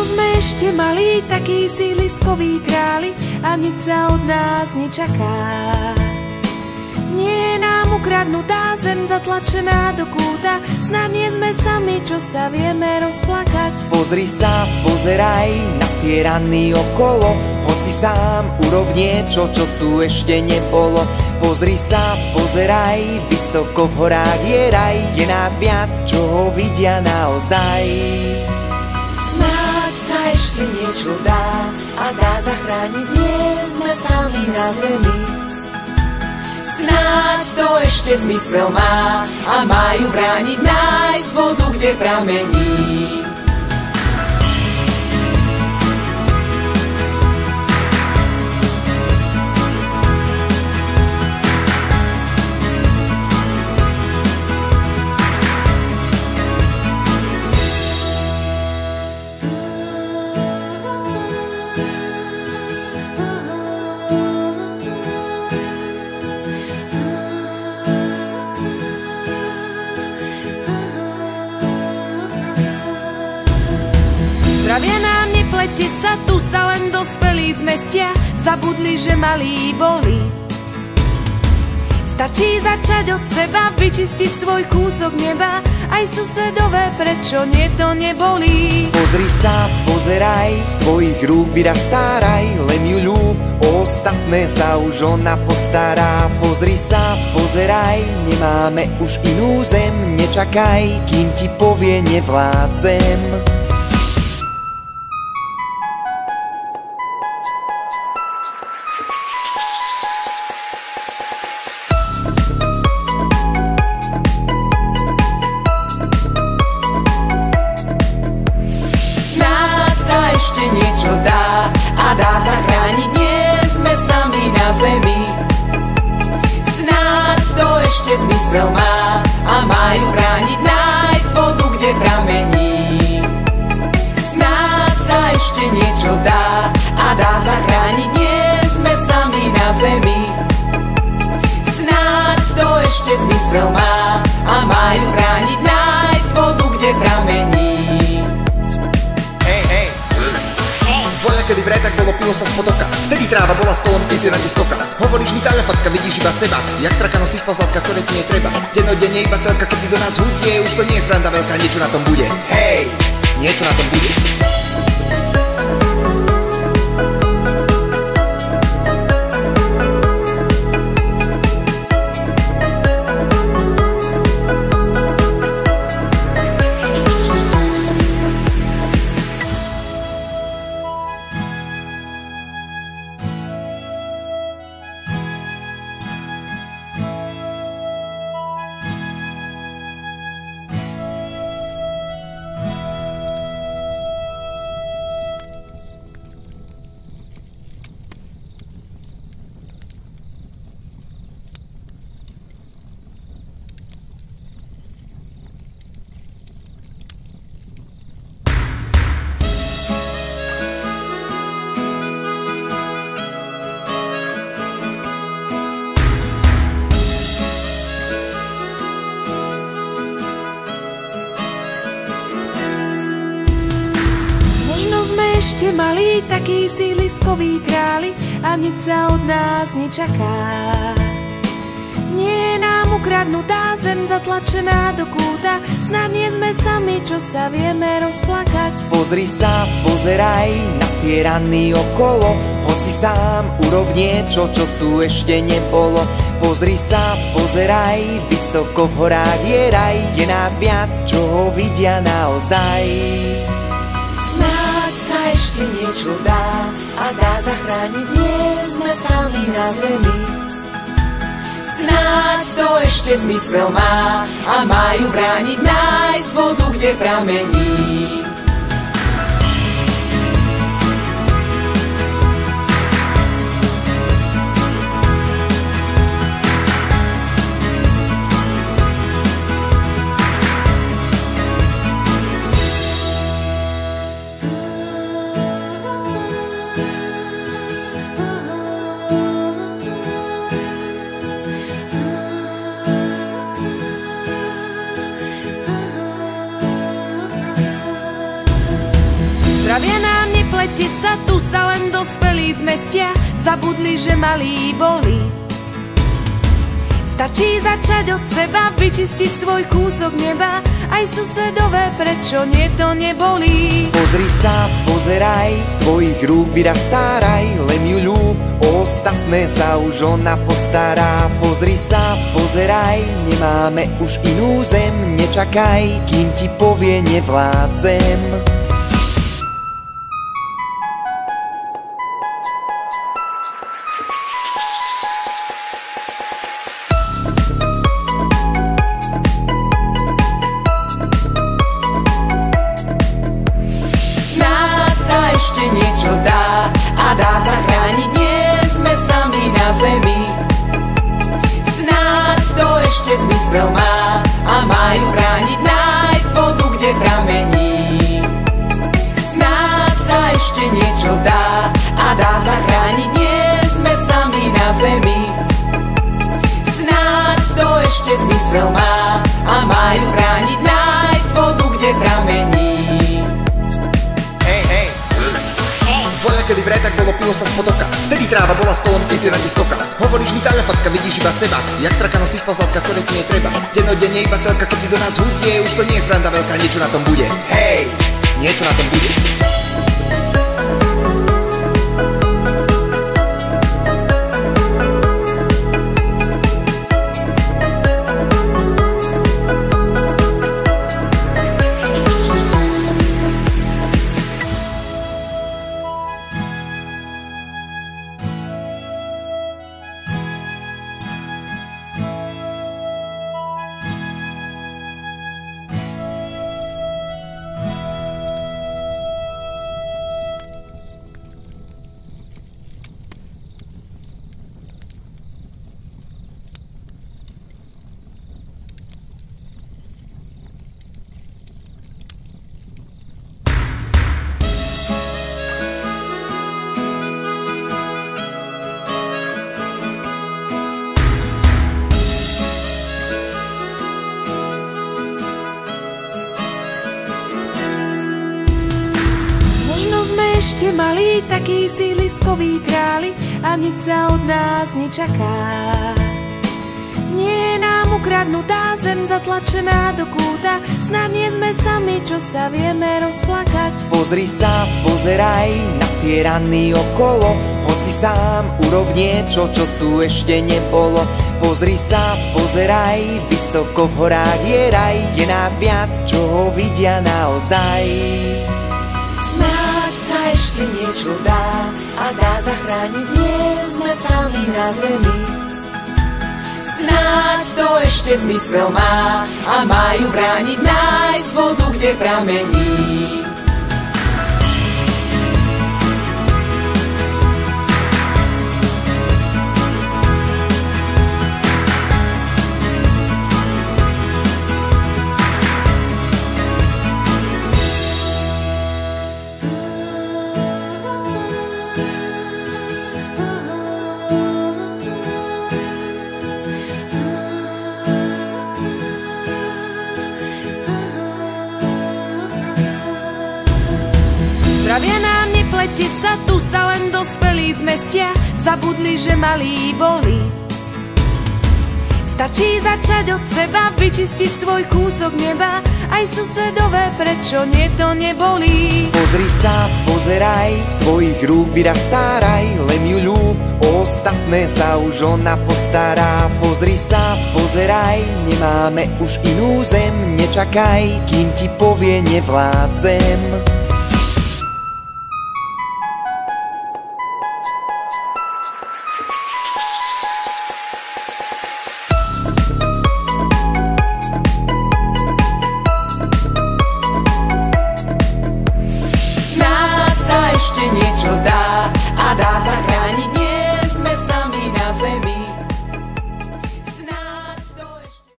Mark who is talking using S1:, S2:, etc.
S1: sme ešte malí, takí síliskoví králi a nič sa od nás nečaká. Nie je nám ukradnutá zem zatlačená do kúta, snad nie sme sami, čo sa vieme rozplakať.
S2: Pozri sa, pozeraj na tie rany okolo, hoci sám urob niečo, čo tu ešte nebolo. Pozri sa, pozeraj, vysoko v horách je raj, je nás viac, čo ho vidia naozaj.
S3: Snáď sa ešte niečo dá a dá zachrániť, nie sme sami na zemi. Snáď to ešte zmysel má a majú brániť nájsť vodu, kde pramení.
S1: Zdravie nám neplete sa, tu sa len dospelí zmestia, zabudli, že malí boli. Stačí začať od seba, vyčistiť svoj kúsok neba, aj susedové, prečo nie, to nebolí.
S2: Pozri sa, pozeraj, z tvojich rúk vyrastá raj, len ju ľúb, o ostatné sa už ona postará. Pozri sa, pozeraj, nemáme už inú zem, nečakaj, kým ti povie nevládzem.
S3: Ešte niečo dá a dá zachrániť, nie sme sami na zemi. Snáď to ešte zmysel má a majú brániť nájsť vodu, kde pramení. Snáď sa ešte niečo dá a dá zachrániť, nie sme sami na zemi. Snáď to ešte zmysel má a majú brániť nájsť vodu, kde pramení.
S4: Kedy vraj tak bolo, pilo sa z potoka. Vtedy tráva bola stolom, ty si radi stoka. Hovoríš mi talefatka, vidíš iba seba, jak sraka nosíš pozlátka, ktoré ti netreba. Dennodenne iba telka, keď si do nás hudie, už to nie je sranda veľká, niečo na tom bude. Hej, niečo na tom bude.
S1: Sme ešte malí, takí síliskoví králi a nič sa od nás nečaká. Nie je nám ukradnutá zem zatlačená do kúta, snad nie sme sami, čo sa vieme rozplakať.
S2: Pozri sa, pozeraj na tie rany okolo, hoci sám urob niečo, čo tu ešte nebolo. Pozri sa, pozeraj, vysoko v horách je raj, je nás viac, čo ho vidia naozaj.
S3: Snáď sa ešte niečo dá a dá zachrániť, nie sme sami na zemi. Snáď to ešte zmysel má a majú brániť nájsť vodu, kde pramení.
S1: neplete sa, tu sa len dospelí zmestia, zabudli, že malí boli. Stačí začať od seba, vyčistiť svoj kúsok neba, aj susedové, prečo nie, to nebolí.
S2: Pozri sa, pozeraj, z tvojich rúk vyrastá raj, len ju ľúb, ostatné sa už ona postará. Pozri sa, pozeraj, nemáme už inú zem, nečakaj, kým ti povie nevládzem.
S3: Ešte niečo dá a dá zachrániť, nie sme sami na zemi. Snáď to ešte zmysel má a majú brániť, nájsť vodu, kde pramení. Snáď sa ešte niečo dá a dá zachrániť, nie sme sami na zemi. Snáď to ešte zmysel má a majú brániť, nájsť vodu, kde pramení.
S4: Kedy vraj tak bolo, pilo sa z potoka. Vtedy tráva bola stolom, ty si radi stoka. Hovoríš mi taľafatka, vidíš iba seba, jak sraka nosí v pozadka, ktoré ti netreba. Dennodenne iba telka, keď si do nás hudie, už to nie je sranda veľká, niečo na tom bude. Hej, niečo na tom bude.
S1: Sme ešte malí, takí sídliskoví králi, a nič sa od nás nečaká. Nie je nám ukradnutá zem, zatlačená do kúta, snad nie sme sami, čo sa vieme rozplakať.
S2: Pozri sa, pozeraj na tie rany okolo, hoci sám urob niečo, čo tu ešte nebolo. Pozri sa, pozeraj, vysoko v horách je raj, je nás viac, čo ho vidia naozaj.
S3: Snáď sa ešte niečo dá a dá zachrániť, nie sme sami na zemi. Snáď to ešte zmysel má a majú brániť, nájsť vodu, kde pramení.
S1: Zdravia nám neplete sa, tu sa len dospelí zmestia, zabudli, že malí boli. Stačí začať od seba, vyčistiť svoj kúsok neba, aj susedové, prečo nie, to nebolí.
S2: Pozri sa, pozeraj, z tvojich rúk vyrastá raj, len ju ľúb, ostatné sa už ona postará. Pozri sa, pozeraj, nemáme už inú zem, nečakaj, kým ti povie nevládzem.